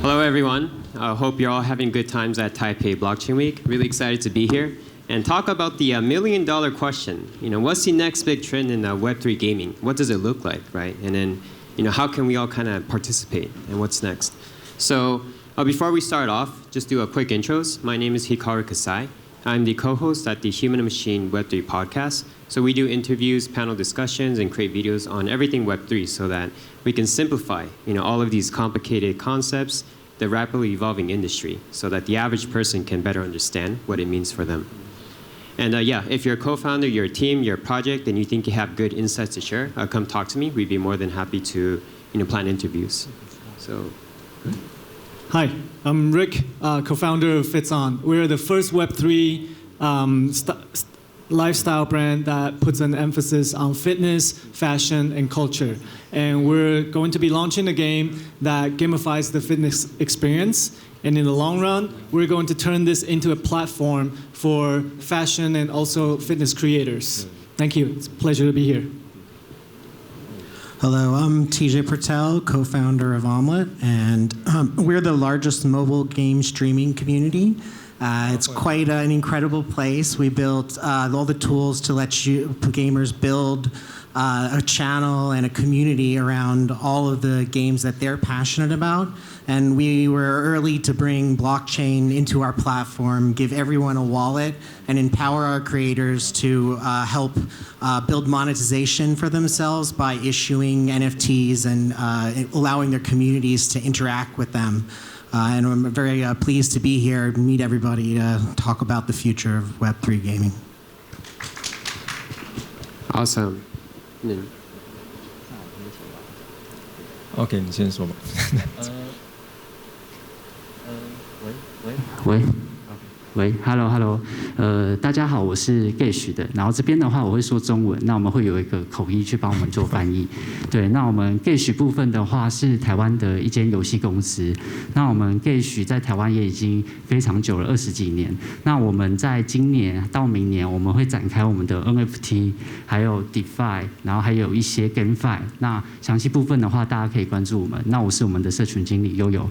Hello, everyone. Hope you're all having good times at Taipei Blockchain Week. Really excited to be here and talk about the $1 million question. What's the next big trend in Web3 gaming? What does it look like, right? And then, how can we all kind of participate? And what's next? So before we start off, just do a quick intros. My name is Hikaru Kasai. I'm the co-host at the Human and Machine Web3 podcast. So we do interviews, panel discussions, and create videos on everything Web3 so that we can simplify, all of these complicated concepts, the rapidly evolving industry, so that the average person can better understand what it means for them. And if you're a co-founder, you're a team, you're a project, and you think you have good insights to share, come talk to me. We'd be more than happy to, plan interviews. So. Hi, I'm Rick, co-founder of FitzOn. We're the first Web3 lifestyle brand that puts an emphasis on fitness, fashion, and culture. And we're going to be launching a game that gamifies the fitness experience. And in the long run, we're going to turn this into a platform for fashion and also fitness creators. Thank you. It's a pleasure to be here. Hello, I'm TJ Purtell, co-founder of Omlet, and we're the largest mobile game streaming community. It's quite an incredible place. We built all the tools to let gamers build a channel and a community around all of the games that they're passionate about. And we were early to bring blockchain into our platform, give everyone a wallet, and empower our creators to help build monetization for themselves by issuing NFTs and allowing their communities to interact with them. And I'm very pleased to be here and meet everybody to talk about the future of Web3 gaming. Awesome. OK， 你先说吧。喂 ，Hello， 大家好，我是 GASH 的。然后这边的话，我会说中文，那我们会有一个口译去帮我们做翻译。对，那我们 GASH 部分的话是台湾的一间游戏公司。那我们 GASH 在台湾也已经非常久了，20几年。那我们在今年到明年，我们会展开我们的 NFT， 还有 DeFi， 然后还有一些 GameFi。那详细部分的话，大家可以关注我们。那我是我们的社群经理悠悠。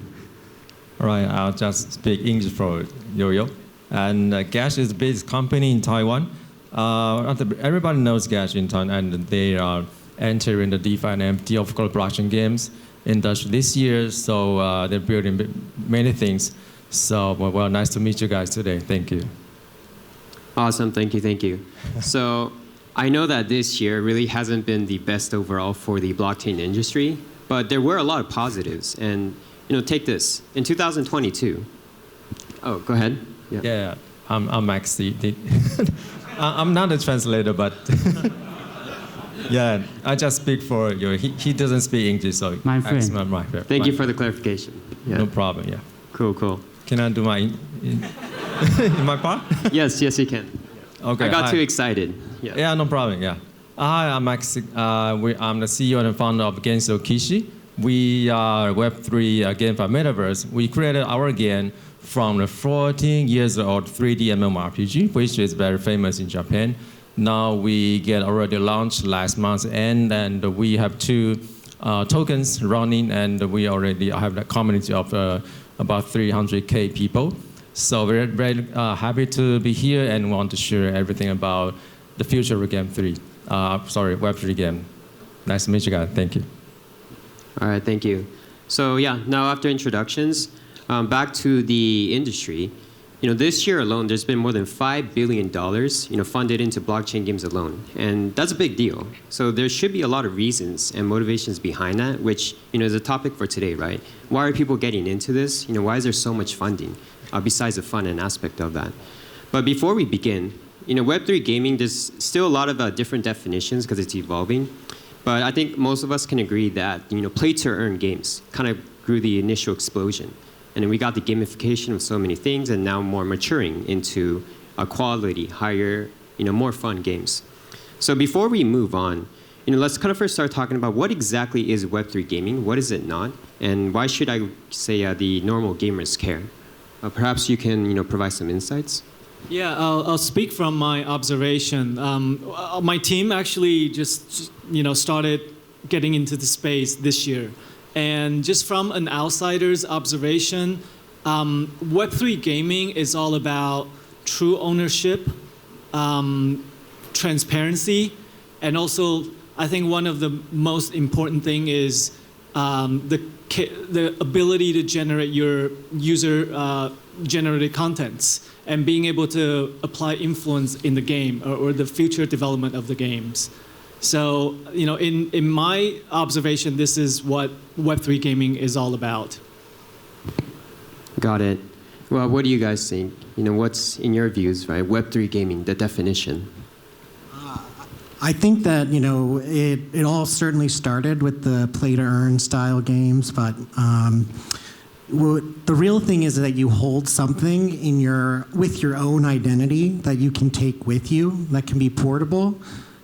All right, I'll just speak English for Yo-Yo. And GASH is the biggest company in Taiwan. Everybody knows GASH in Taiwan, and they are entering the DeFi and NFT, of course, blockchain games industry this year. So they're building many things. So, well, nice to meet you guys today. Thank you. Awesome, thank you. So I know that this year really hasn't been the best overall for the blockchain industry, but there were a lot of positives. And take this. In 2022, oh, go ahead. Yeah, I'm Maxi. I'm not a translator, but yeah, I just speak for you. He doesn't speak English, so my friend. Thank you for the clarification. Yeah. No problem. Yeah. Cool. Can I do my my part? Yes, you can. Okay. I got too excited. Yeah, no problem. Yeah. Hi, I'm Maxi. I'm the CEO and founder of Genso Di-Chih. We are Web3 GameFi Metaverse. We created our game from the 14-years-old 3D MMORPG, which is very famous in Japan. Now we get already launched last month, and we have 2 tokens running, and we already have a community of about 300K people. So we're very happy to be here and want to share everything about the future of Web3 game. Nice to meet you guys. Thank you. All right, thank you. So now after introductions, back to the industry. This year alone, there's been more than $5 billion, funded into blockchain games alone, and that's a big deal. So there should be a lot of reasons and motivations behind that, which is a topic for today, right? Why are people getting into this? Why is there so much funding, besides the fun and aspect of that? But before we begin, Web3 gaming, there's still a lot of different definitions because it's evolving. But I think most of us can agree that play-to-earn games kind of grew the initial explosion. And then we got the gamification of so many things, and now more maturing into quality, higher, more fun games. So before we move on, let's kind of first start talking about what exactly is Web3 gaming, what is it not, and why should I say the normal gamers care? Perhaps you can provide some insights. Yeah, I'll speak from my observation. My team actually just started getting into the space this year. And just from an outsider's observation, Web3 gaming is all about true ownership, transparency, and also I think one of the most important thing is the ability to generate your user generated contents and being able to apply influence in the game or the future development of the games. So, in my observation, this is what Web3 gaming is all about. Got it. Well, what do you guys think? What's in your views, right? Web3 gaming, the definition. I think that it all certainly started with the play-to-earn style games, but the real thing is that you hold something with your own identity that you can take with you that can be portable.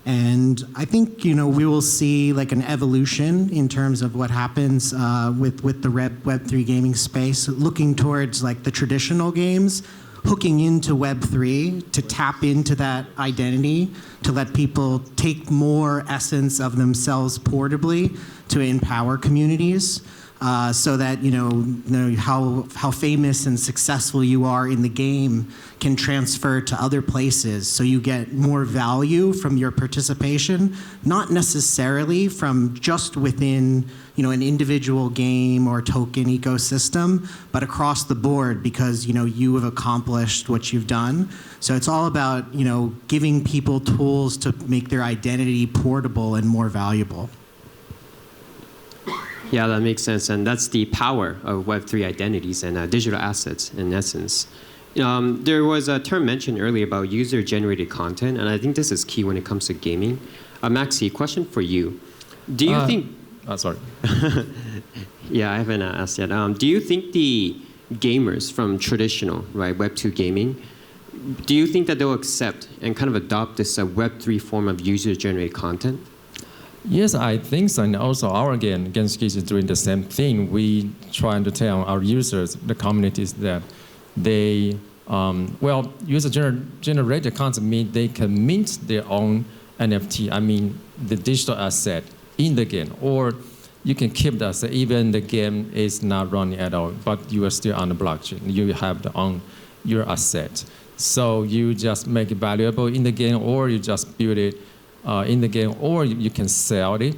And I think we will see like an evolution in terms of what happens with the Web3 gaming space, looking towards like the traditional games, hooking into Web3 to tap into that identity, to let people take more essence of themselves portably to empower communities. So that how famous and successful you are in the game can transfer to other places, so you get more value from your participation, not necessarily from just within an individual game or token ecosystem, but across the board because you have accomplished what you've done. So it's all about giving people tools to make their identity portable and more valuable. Yeah, that makes sense, and that's the power of Web3 identities and digital assets in essence. There was a term mentioned earlier about user-generated content, and I think this is key when it comes to gaming. Maxi, question for you. Do you think... Sorry. Yeah, I haven't asked yet. Do you think the gamers from traditional, right, Web2 gaming, do you think that they'll accept and kind of adopt this Web3 form of user-generated content? Yes, I think so. And also our game, Genso is doing the same thing. We try to tell our users, the communities, that they, user-generated content means they can mint their own NFT, the digital asset in the game. Or you can keep the asset even the game is not running at all, but you are still on the blockchain. You have your asset. So you just make it valuable in the game, or you just build it in the game, or you can sell it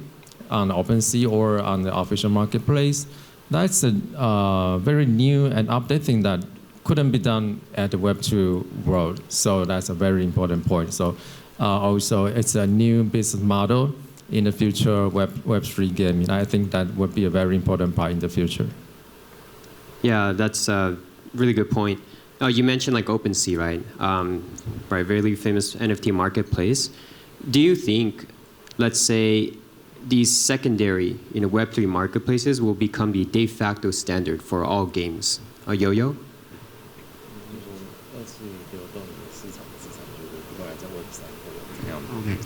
on OpenSea or on the official marketplace. That's a very new and updated thing that couldn't be done at the Web2 world. So that's a very important point. So also, it's a new business model in the future Web3 gaming. I think that would be a very important part in the future. Yeah, that's a really good point. You mentioned like OpenSea, right? Right, very famous NFT marketplace. Do you think, let's say, these secondary Web3 marketplaces will become the de facto standard for all games? Yo-Yo? Okay.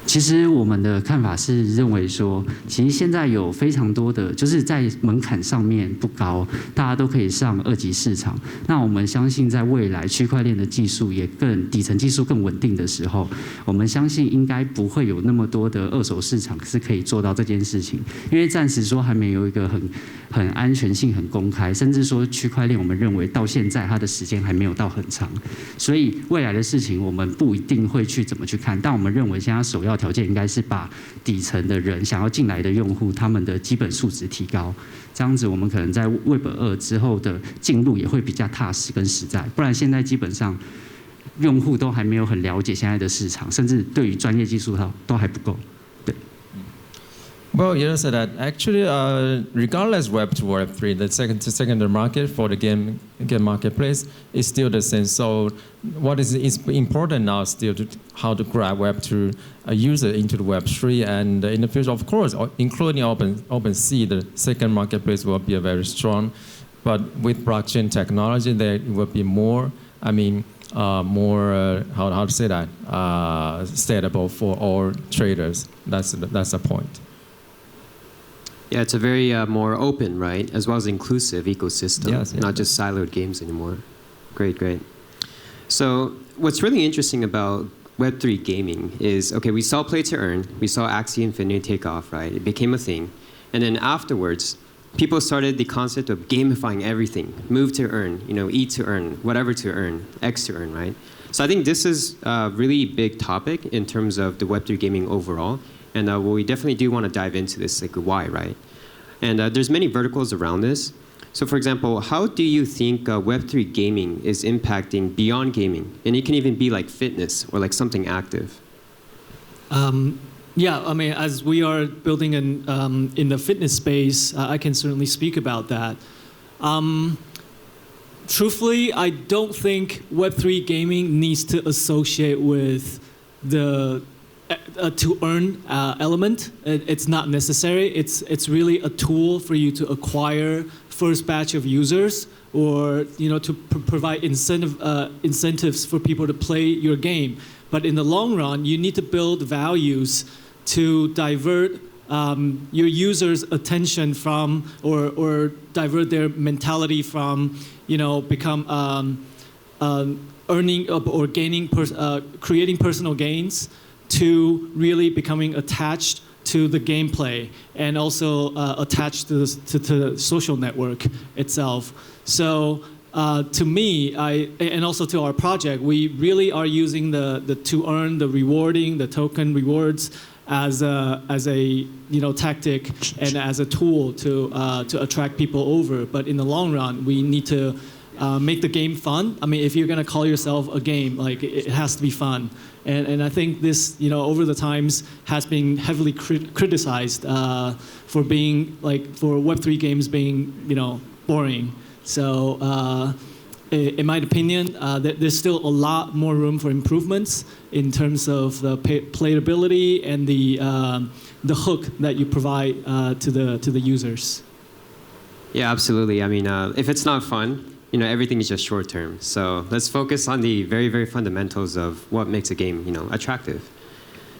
其实我们的看法是认为说，其实现在有非常多的，就是在门槛上面不高，大家都可以上二级市场。那我们相信，在未来区块链的技术也底层技术更稳定的时候，我们相信应该不会有那么多的二手市场是可以做到这件事情。因为暂时说还没有一个很安全性很公开，甚至说区块链我们认为到现在它的时间还没有到很长，所以未来的事情我们不一定会去怎么去看，但我们认为现在首要条件应该是把底层的人想要进来的用户他们的基本素质提高，这样子我们可能在 Web2 之后的进入也会比较踏实跟实在，不然现在基本上用户都还没有很了解现在的市场，甚至对于专业技术都还不够。对。Well, you said that actually, regardless Web 2 or Web 3, the secondary market for the game marketplace is still the same. So, what is important now is still how to grab Web 2 user into the Web 3, and in the future, of course, including OpenSea, the second marketplace will be very strong. But with blockchain technology, there will be more. How to say that? Stable for all traders. That's the point. Yeah, it's a very more open, right, as well as inclusive ecosystem, yes, not just siloed games anymore. Great, great. So what's really interesting about Web3 gaming is, okay, we saw play to earn, we saw Axie Infinity take off, right? It became a thing. And then afterwards, people started the concept of gamifying everything. Move to earn, eat to earn, whatever to earn, X to earn, right? So I think this is a really big topic in terms of the Web3 gaming overall. And we definitely do want to dive into this, like why, right? And there's many verticals around this. So for example, how do you think Web3 gaming is impacting beyond gaming? And it can even be like fitness or like something active. Yeah, I mean, as we are building in the fitness space, I can certainly speak about that. Truthfully, I don't think Web3 gaming needs to associate with the to earn element. It's not necessary. It's really a tool for you to acquire first batch of users, or to provide incentives for people to play your game. But in the long run, you need to build values to divert your users' attention from, or divert their mentality from, become earning or gaining, creating personal gains, to really becoming attached to the gameplay and also attached to the social network itself. So to me, and also to our project, we really are using the to earn, the rewarding, the token rewards as a tactic and as a tool to attract people over. But in the long run, we need to make the game fun. I mean, if you're gonna call yourself a game, like it has to be fun. And I think this, over the times has been heavily criticized for being for Web3 games being, boring. So in my opinion, there's still a lot more room for improvements in terms of the playability and the hook that you provide to the users. Yeah, absolutely. I mean, if it's not fun, everything is just short term. So let's focus on the very, very fundamentals of what makes a game, attractive.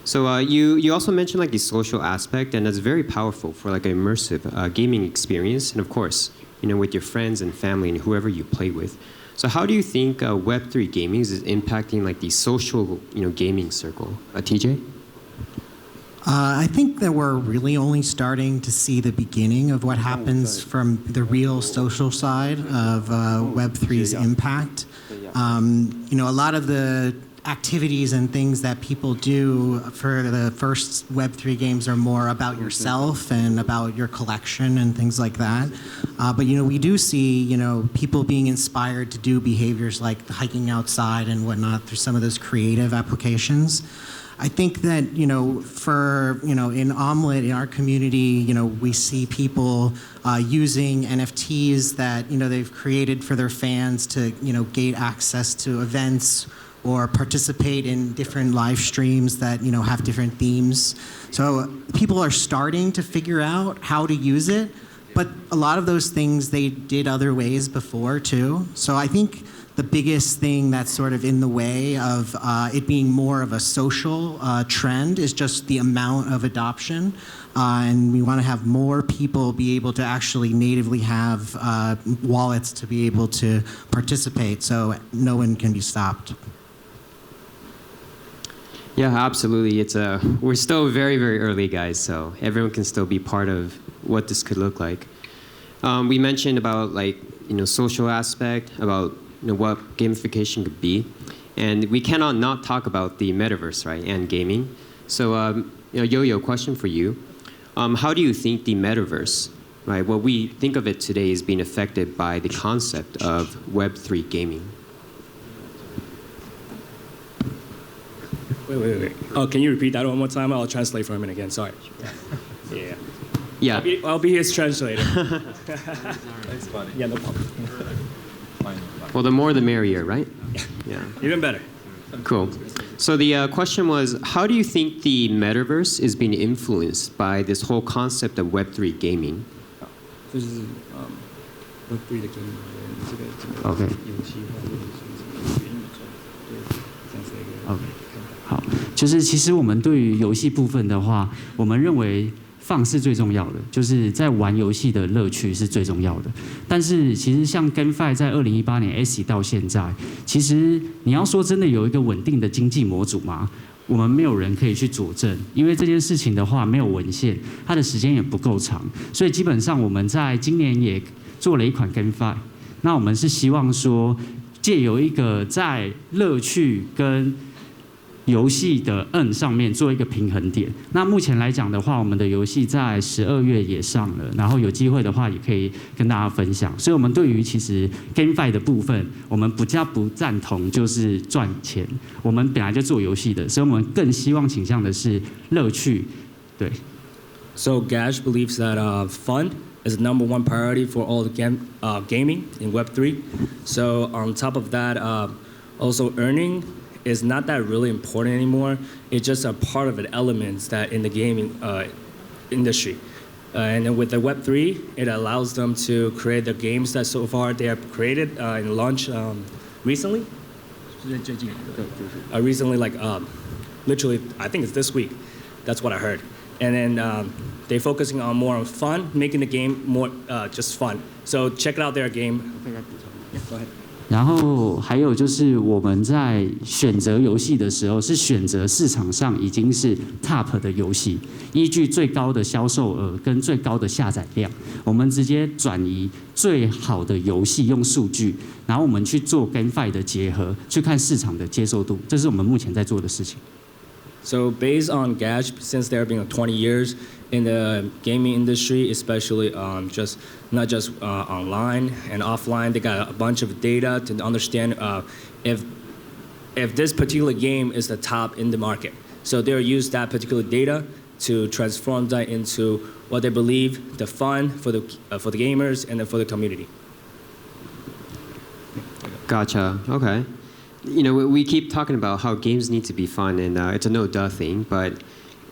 So you also mentioned the social aspect, and that's very powerful for an immersive gaming experience. And of course, with your friends and family and whoever you play with. So how do you think Web3 gaming is impacting the social, gaming circle? TJ? I think that we're really only starting to see the beginning of what happens from the real social side of Web3's impact. A lot of the activities and things that people do for the first Web3 games are more about yourself and about your collection and things like that. But we do see people being inspired to do behaviors like hiking outside and whatnot through some of those creative applications. I think that, for, in Omlet, in our community, we see people using NFTs that, they've created for their fans to, gain access to events or participate in different live streams that, have different themes. So people are starting to figure out how to use it, but a lot of those things they did other ways before too. So I think the biggest thing that's sort of in the way of it being more of a social trend is just the amount of adoption. And we want to have more people be able to actually natively have wallets to be able to participate, so no one can be stopped. Yeah, absolutely. We're still very, very early, guys, so everyone can still be part of what this could look like. We mentioned about social aspect, about what gamification could be. And we cannot not talk about the metaverse, right, and gaming. So, Yo-Yo, question for you. How do you think the metaverse, right, what we think of it today is being affected by the concept of Web3 gaming? Wait. Oh, can you repeat that one more time? I'll translate for him again, sorry. Yeah. Yeah. I'll be his translator. That's funny. Yeah, no problem. Well, the more the merrier, right? Yeah. Even better. Cool. So the question was, how do you think the metaverse is being influenced by this whole concept of Web3 gaming? This is Web3 的 game. OK。OK。好，就是其实我们对于游戏部分的话，我们认为放是最重要的，就是在玩游戏的乐趣是最重要的。但是其实像 GameFi 在2018年 S 到现在，其实你要说真的有一个稳定的经济模组吗？我们没有人可以去佐证，因为这件事情的话没有文献，它的时间也不够长，所以基本上我们在今年也做了一款 GameFi。那我们是希望说，借由一个在乐趣跟游戏的上面做一个平衡点。那目前来讲的话，我们的游戏在12月也上了，然后有机会的话也可以跟大家分享。所以我们对于其实 GameFi 的部分，我们比较不赞同就是赚钱。我们本来就做游戏的，所以我们更希望倾向的是乐趣。对。So GASH believes that fun is the #1 priority for all the gaming in Web3. So on top of that, also earning is not that really important anymore. It's just a part of the elements that in the gaming industry. And then with the Web3, it allows them to create the games that so far they have created and launched recently. Recently, like literally, I think it's this week. That's what I heard. And then they're focusing on more on fun, making the game more just fun. So check out their game. Go ahead. 然后还有就是我们在选择游戏的时候，是选择市场上已经是 top 的游戏，依据最高的销售额跟最高的下载量，我们直接转移最好的游戏用数据，然后我们去做 GameFi 的结合，去看市场的接受度，这是我们目前在做的事情。So based on GASH, since they're been 20 years in the gaming industry, especially just not just online and offline, they got a bunch of data to understand if this particular game is the top in the market. So they'll use that particular data to transform that into what they believe the fun for the gamers and then for the community. Gotcha. Okay. You know, we keep talking about how games need to be fun, and it's a no-duh thing, but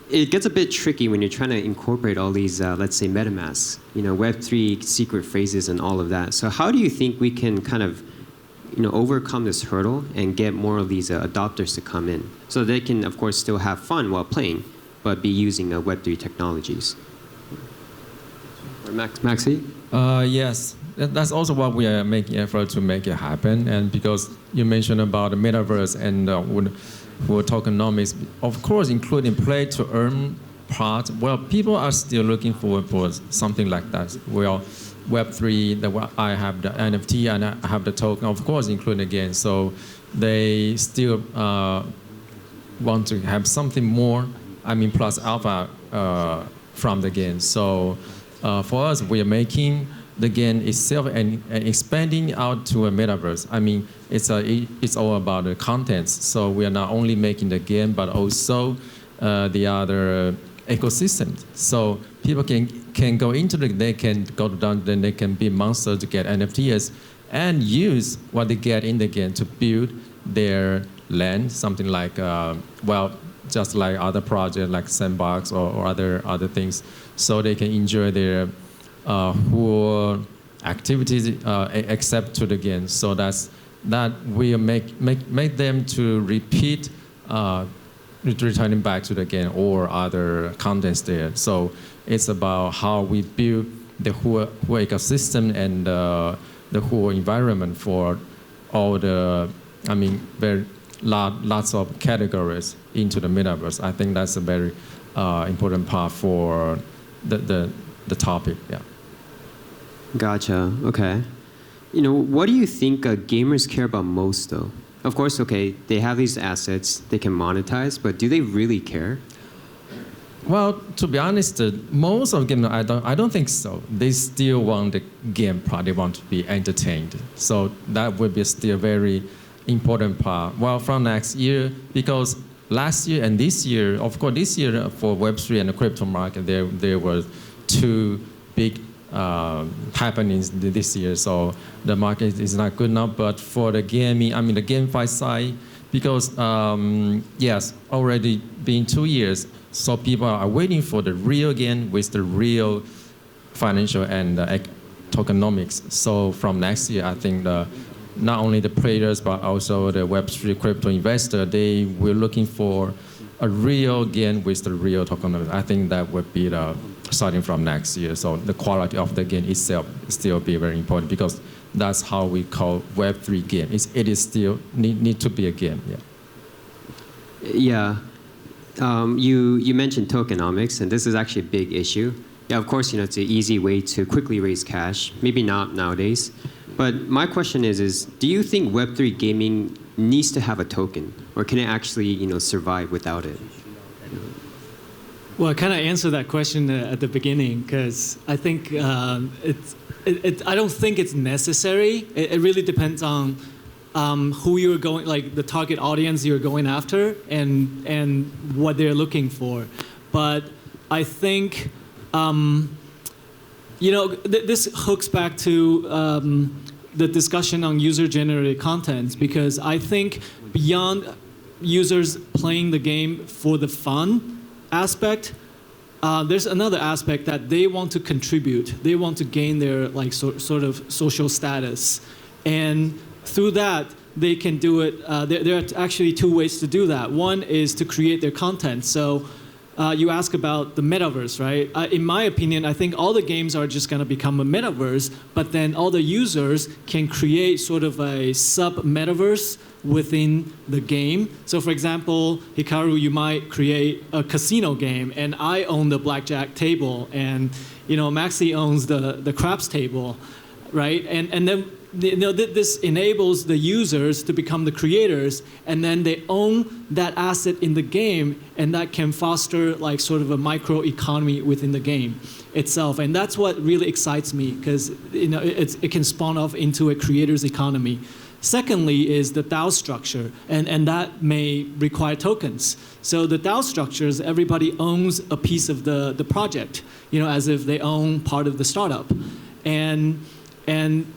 it gets a bit tricky when you're trying to incorporate all these, let's say, MetaMasks, you know, Web3 secret phrases and all of that. So how do you think we can kind of, you know, overcome this hurdle and get more of these adopters to come in so they can, of course, still have fun while playing, but be using Web3 technologies? Or Maxi? Yes. That's also what we are making effort to make it happen. And because you mentioned about the metaverse and for tokenomics, of course, including play to earn part, well, people are still looking for something like that. Well, Web3, I have the NFT and I have the token, of course, including again. So they still want to have something more, I mean, plus alpha from the game. So for us, we are making the game itself and expanding out to a metaverse. I mean, it's all about the contents. So we are not only making the game, but also the other ecosystem. So people can go into they can go down, then they can be monsters to get NFTs and use what they get in the game to build their land, something like, well, just like other projects like Sandbox or other things. So they can enjoy their whole activities except to the game. So that will make them to repeat returning back to the game or other contents there. So it's about how we build the whole ecosystem and the whole environment for all the, I mean, very lots of categories into the metaverse. I think that's a very important part for the topic. Yeah. Gotcha. Okay. You know, what do you think gamers care about most, though? Of course, okay, they have these assets they can monetize, but do they really care? Well, to be honest, most of them, I don't think so. They still want the game part. They want to be entertained. So that would be still a very important part. Well, from next year, because last year and this year, of course, this year for Web3 and the crypto market, there were two big happenings this year. So the market is not good enough. But for the gaming, I mean the GameFi side, because yes, already been 2 years. So people are waiting for the real game with the real financial and tokenomics. So from next year, I think not only the players, but also the Web3 crypto investor, they were looking for a real game with the real tokenomics. I think that would be the starting from next year. So the quality of the game itself still be very important because that's how we call Web3 game. It is still need to be a game. Yeah. Yeah. you mentioned tokenomics, and this is actually a big issue. Yeah, of course, it's an easy way to quickly raise cash. Maybe not nowadays. But my question is do you think Web3 gaming needs to have a token, or can it actually, survive without it? Well, I kind of answered that question at the beginning because I think I don't think it's necessary. It really depends on who you're going, like the target audience you're going after, and what they're looking for. But I think this hooks back to the discussion on user-generated content, because I think beyond users playing the game for the fun aspect, there's another aspect that they want to contribute. They want to gain their sort of social status, and through that they can do it. There are actually two ways to do that. One is to create their content. So you ask about the metaverse, right? In my opinion, I think all the games are just going to become a metaverse, but then all the users can create sort of a sub-metaverse within the game. So for example, Hikaru, you might create a casino game, and I own the blackjack table, and Maxi owns the craps table, right? And then this enables the users to become the creators, and then they own that asset in the game, and that can foster sort of a micro economy within the game itself. And that's what really excites me, because it can spawn off into a creator's economy. Secondly is the DAO structure, and that may require tokens. So the DAO structures, everybody owns a piece of the project, as if they own part of the startup. And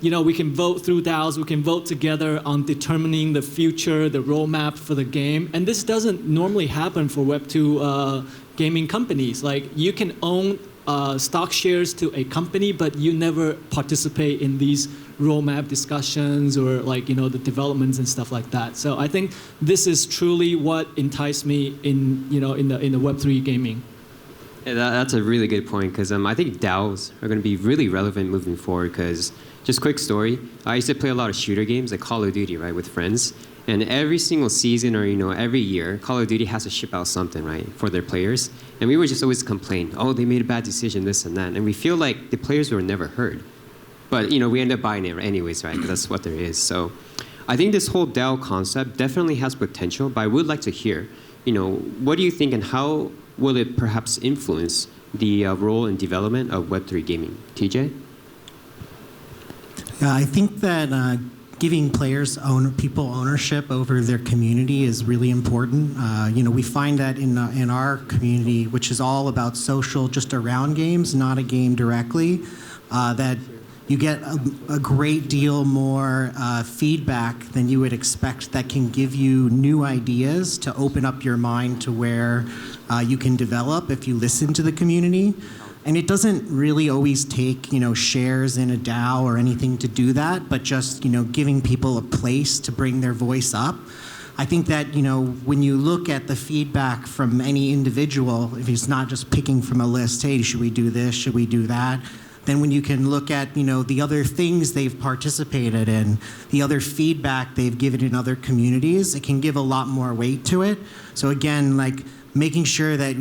we can vote through DAOs, we can vote together on determining the future, the roadmap for the game. And this doesn't normally happen for Web2 gaming companies. Like, you can own stock shares to a company, but you never participate in these roadmap discussions or the developments and stuff like that. So I think this is truly what enticed me in the Web3 gaming. Yeah, that's a really good point, because I think DAOs are going to be really relevant moving forward. Because, just quick story, I used to play a lot of shooter games like Call of Duty, right, with friends. And every single season or every year, Call of Duty has to ship out something, right, for their players. And we would just always complain, oh, they made a bad decision, this and that. And we feel like the players were never heard. But we end up buying it anyways, right? Because that's what there is. So I think this whole DAO concept definitely has potential. But I would like to hear, what do you think, and how will it perhaps influence the role and development of Web3 gaming? TJ? Yeah, I think that giving people ownership over their community is really important. We find that in our community, which is all about social, just around games, not a game directly, that you get a great deal more feedback than you would expect that can give you new ideas to open up your mind to where you can develop if you listen to the community. And it doesn't really always take, shares in a DAO or anything to do that, but just, giving people a place to bring their voice up. I think that, when you look at the feedback from any individual, if it's not just picking from a list, hey, should we do this, should we do that? Then when you can look at, the other things they've participated in, the other feedback they've given in other communities, it can give a lot more weight to it. So again, making sure that,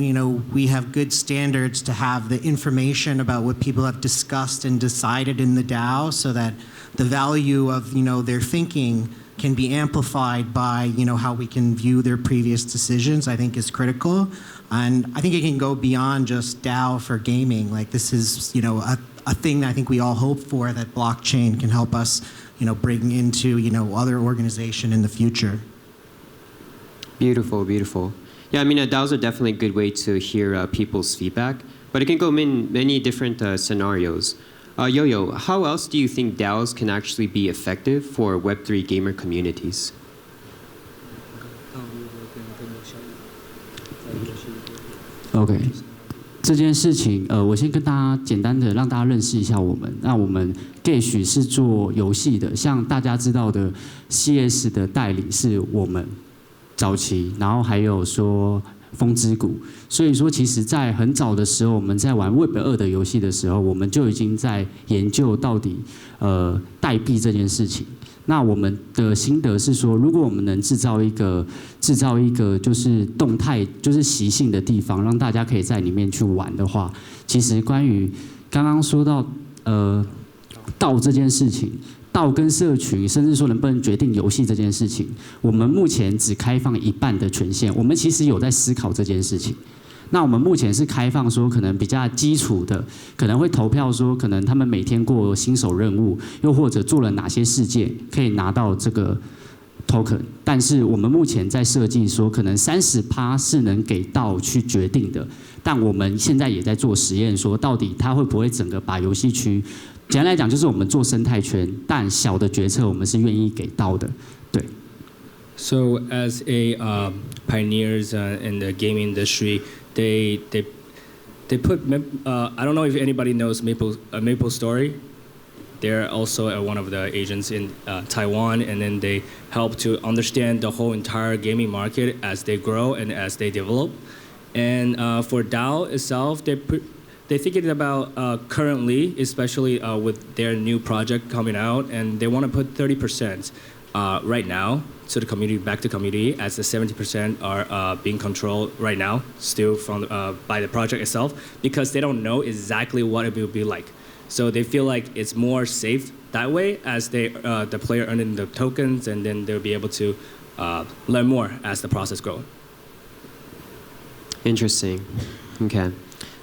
we have good standards to have the information about what people have discussed and decided in the DAO, so that the value of, their thinking can be amplified by, how we can view their previous decisions, I think is critical. And I think it can go beyond just DAO for gaming. This is, a thing that I think we all hope for, that blockchain can help us, bring into, other organization in the future. Beautiful, beautiful. Yeah, DAOs are definitely a good way to hear people's feedback, but it can go in many different scenarios. Yo-Yo, how else do you think DAOs can actually be effective for Web3 gamer communities? OK， 这件事情，我先跟大家简单的让大家认识一下我们。那我们 GASH 是做游戏的，像大家知道的 CS 的代理是我们早期，然后还有说风之谷。所以说，其实在很早的时候，我们在玩 Web2 的游戏的时候，我们就已经在研究到底代币这件事情。那我们的心得是说，如果我们能制造一个就是动态就是习性的地方，让大家可以在里面去玩的话，其实关于刚刚说到道这件事情。道跟社群，甚至说能不能决定游戏这件事情，我们目前只开放一半的权限。我们其实有在思考这件事情。那我们目前是开放说，可能比较基础的，可能会投票说，可能他们每天过新手任务，又或者做了哪些事件，可以拿到这个 token。但是我们目前在设计说，可能30%是能给道去决定的。但我们现在也在做实验，说到底它会不会整个把游戏区。简单来讲，就是我们做生态圈，但小的决策我们是愿意给到的，对。So as a pioneers in the gaming industry, they put I don't know if anybody knows Maple Story. They're also one of the agents in Taiwan, and then they help to understand the whole entire gaming market as they grow and as they develop. And for DAO itself, they're thinking about currently, especially with their new project coming out, and they want to put 30% right now to the community, back to community, as the 70% are being controlled right now, still from by the project itself, because they don't know exactly what it will be like. So they feel like it's more safe that way, as the player earning the tokens, and then they'll be able to learn more as the process grows. Interesting. Okay.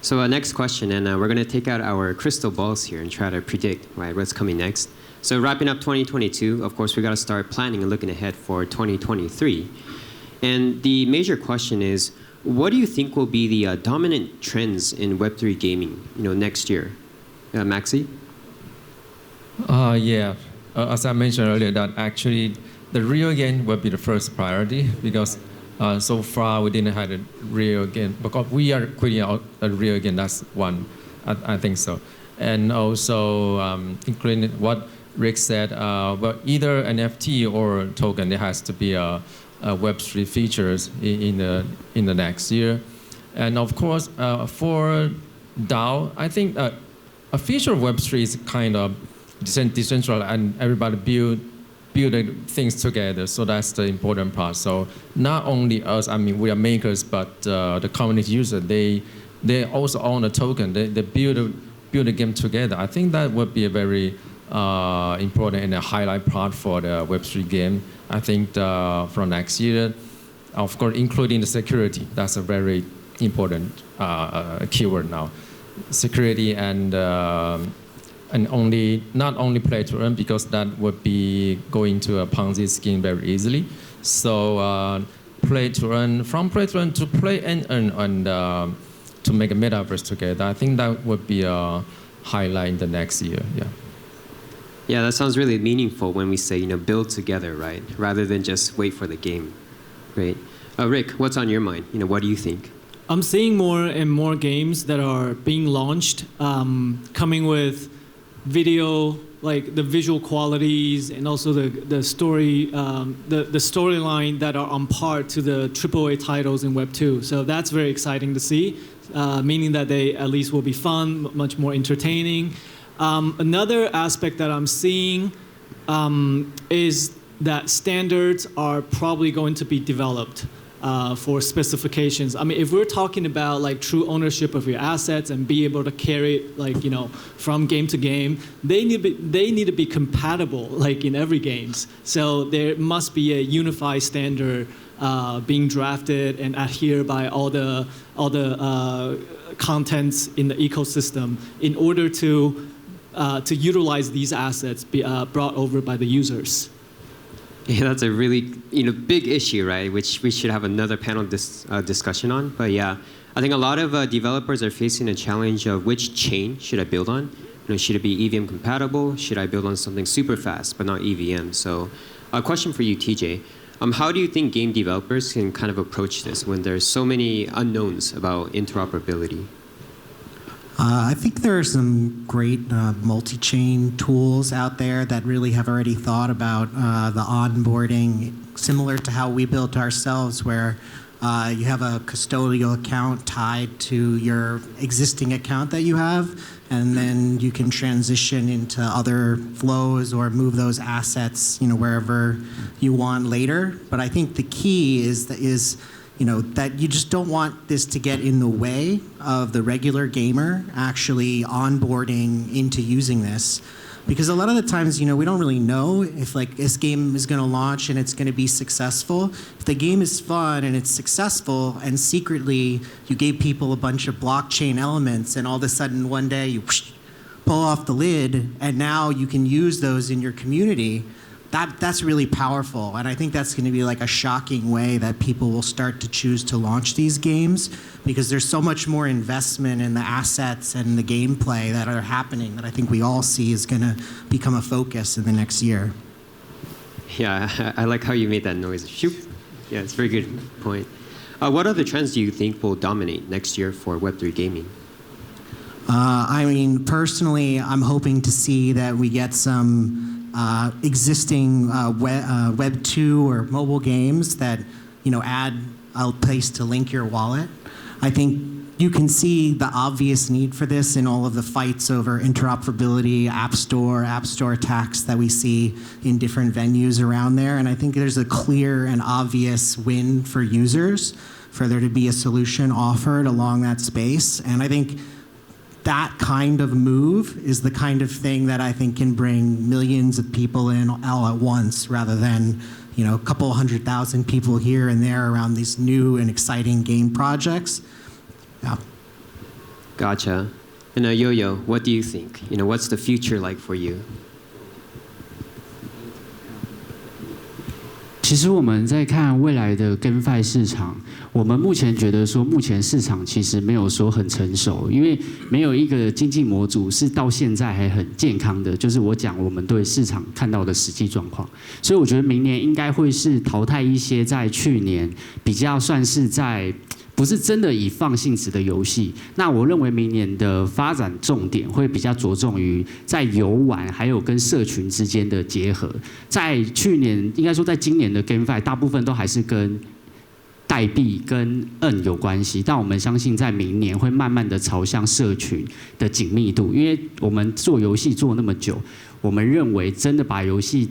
So next question, and we're going to take out our crystal balls here and try to predict what's coming next. So wrapping up 2022, of course, we got to start planning and looking ahead for 2023. And the major question is, what do you think will be the dominant trends in Web3 gaming, next year? Maxi? As I mentioned earlier, that actually the real game will be the first priority, because so far we didn't have a real game, because we are creating a real game. That's one, I think so. And also including what Rick said, but either NFT or token, there has to be a Web3 features in the next year. And of course, for DAO, I think a feature of Web3 is kind of decentralized, and everybody build things together. So that's the important part. So not only us, we are makers, but the community user, they also own a token. They build a game together. I think that would be a very important and a highlight part for the Web3 game. I think from next year, of course, including the security. That's a very important keyword now. Security and not only play to earn, because that would be going to a Ponzi scheme very easily. So play to earn, from play to earn to play and earn, and to make a metaverse together. I think that would be a highlight in the next year. Yeah, that sounds really meaningful when we say, build together, right? Rather than just wait for the game, right? Rick, what's on your mind? What do you think? I'm seeing more and more games that are being launched, coming with video, like the visual qualities, and also the story, the storyline that are on par to the AAA titles in Web 2. So that's very exciting to see, meaning that they at least will be fun, much more entertaining. Another aspect that I'm seeing is that standards are probably going to be developed for specifications. If we're talking about like true ownership of your assets and be able to carry it from game to game, they need to be compatible like in every games. So there must be a unified standard being drafted and adhered by all the contents in the ecosystem in order to utilize these assets brought over by the users. Yeah, that's a really big issue, right? Which we should have another panel discussion on. But yeah, I think a lot of developers are facing a challenge of which chain should I build on? Should it be EVM compatible? Should I build on something super fast but not EVM? So, a question for you, TJ. How do you think game developers can kind of approach this when there's so many unknowns about interoperability? I think there are some great multi-chain tools out there that really have already thought about the onboarding, similar to how we built ourselves, where You have a custodial account tied to your existing account that you have, and then you can transition into other flows or move those assets, wherever you want later. But I think the key is that you just don't want this to get in the way of the regular gamer actually onboarding into using this. Because a lot of the times, we don't really know if this game is going to launch and it's going to be successful. If the game is fun and it's successful and secretly you gave people a bunch of blockchain elements and all of a sudden one day you pull off the lid and now you can use those in your community, that's really powerful. And I think that's going to be like a shocking way that people will start to choose to launch these games, because there's so much more investment in the assets and the gameplay that are happening that I think we all see is going to become a focus in the next year. Yeah, I like how you made that noise. Shoop. Yeah, it's a very good point. What other trends do you think will dominate next year for Web3 gaming? Personally, I'm hoping to see that we get some existing Web 2 or mobile games that add a place to link your wallet. I think you can see the obvious need for this in all of the fights over interoperability, App Store attacks that we see in different venues around there. And I think there's a clear and obvious win for users for there to be a solution offered along that space. And I think that kind of move is the kind of thing that I think can bring millions of people in all at once, rather than a couple 100,000 people here and there around these new and exciting game projects. Yeah. Gotcha. And Yo-Yo, what do you think? What's the future like for you? 其实我们在看未来的 GameFi 市场，我们目前觉得说，目前市场其实没有说很成熟，因为没有一个经济模组是到现在还很健康的。就是我讲我们对市场看到的实际状况，所以我觉得明年应该会是淘汰一些在去年比较算是在。不是真的以放性质的游戏，那我认为明年的发展重点会比较着重于在游玩还有跟社群之间的结合。在去年，应该说在今年的 GameFi 大部分都还是跟代币跟 N 有关系，但我们相信在明年会慢慢的朝向社群的紧密度，因为我们做游戏做那么久，我们认为真的把游戏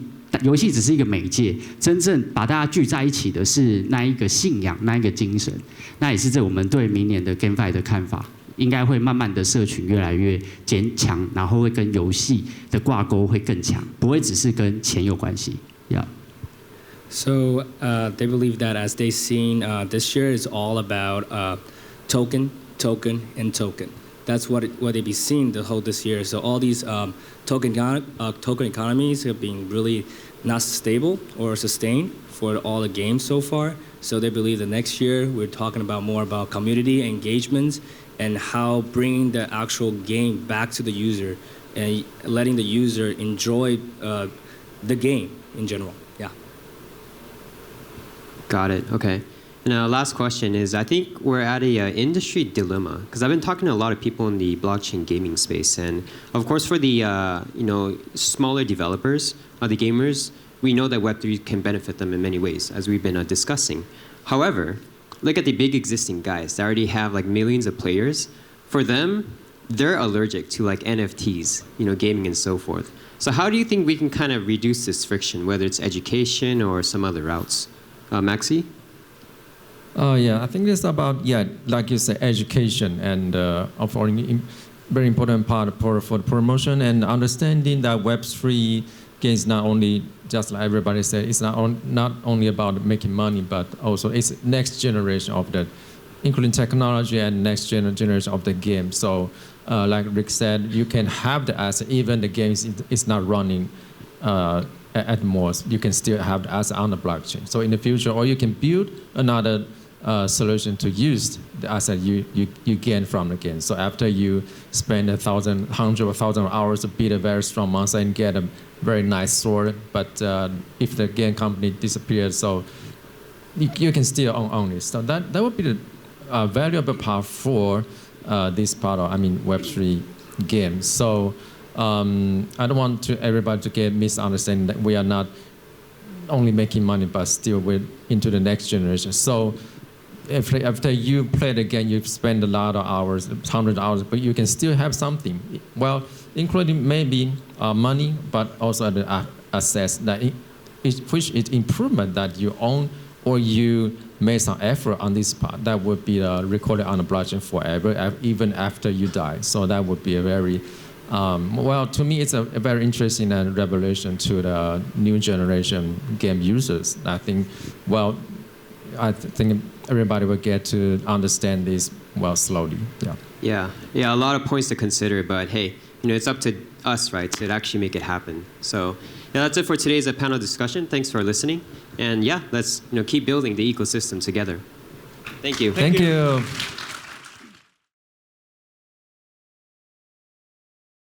只是一个媒介，真正把大家聚在一起的是那一个信仰，那一个精神。那也是这我们对明年的 GameFi 的看法，应该会慢慢的社群越来越坚强，然后会跟游戏的挂钩会更强，不会只是跟钱有关系。Yeah. So they believe that as they've seen, this year is all about token, and token. That's what they be seeing the whole this year. So all these token economies have been really not stable or sustained for all the games so far. So they believe that next year we're talking about more about community engagements and how bringing the actual game back to the user and letting the user enjoy the game in general. Yeah. Got it. Okay. And last question is, I think we're at a industry dilemma, because I've been talking to a lot of people in the blockchain gaming space, and of course for the smaller developers, the gamers, we know that Web3 can benefit them in many ways, as we've been discussing. However, look at the big existing guys that already have like millions of players. For them, they're allergic to like NFTs, gaming and so forth. So how do you think we can kind of reduce this friction, whether it's education or some other routes? Maxi? Yeah, I think it's about, like you said, education and very important part for the promotion and understanding that Web3 games not only, just like everybody said, it's not only about making money, but also it's next generation of the, including technology and next generation of the game. So like Rick said, you can have the asset, even the game is not running at most, you can still have the asset on the blockchain. So in the future, or you can build another solution to use the asset you gain from the game. So after you spend 100 or 1,000 hours to build a very strong monster and get a very nice sword, but if the game company disappears, so you can still own it. So that would be the valuable part for this part of, Web3 games. So I don't want everybody to get misunderstanding that we are not only making money, but still we're into the next generation. So after you play the game, you spend a lot of hours, 100 hours, but you can still have something. Well, including maybe money, but also the access that which is improvement that you own or you made some effort on this part. That would be recorded on the blockchain forever, even after you die. So that would be a very well, to me, it's a very interesting revelation to the new generation game users. I think, well, I think everybody will get to understand this well slowly. Yeah. Yeah. A lot of points to consider, but hey, it's up to us, right, to actually make it happen. So yeah, that's it for today's panel discussion. Thanks for listening, and yeah, let's keep building the ecosystem together. Thank you. Thank you.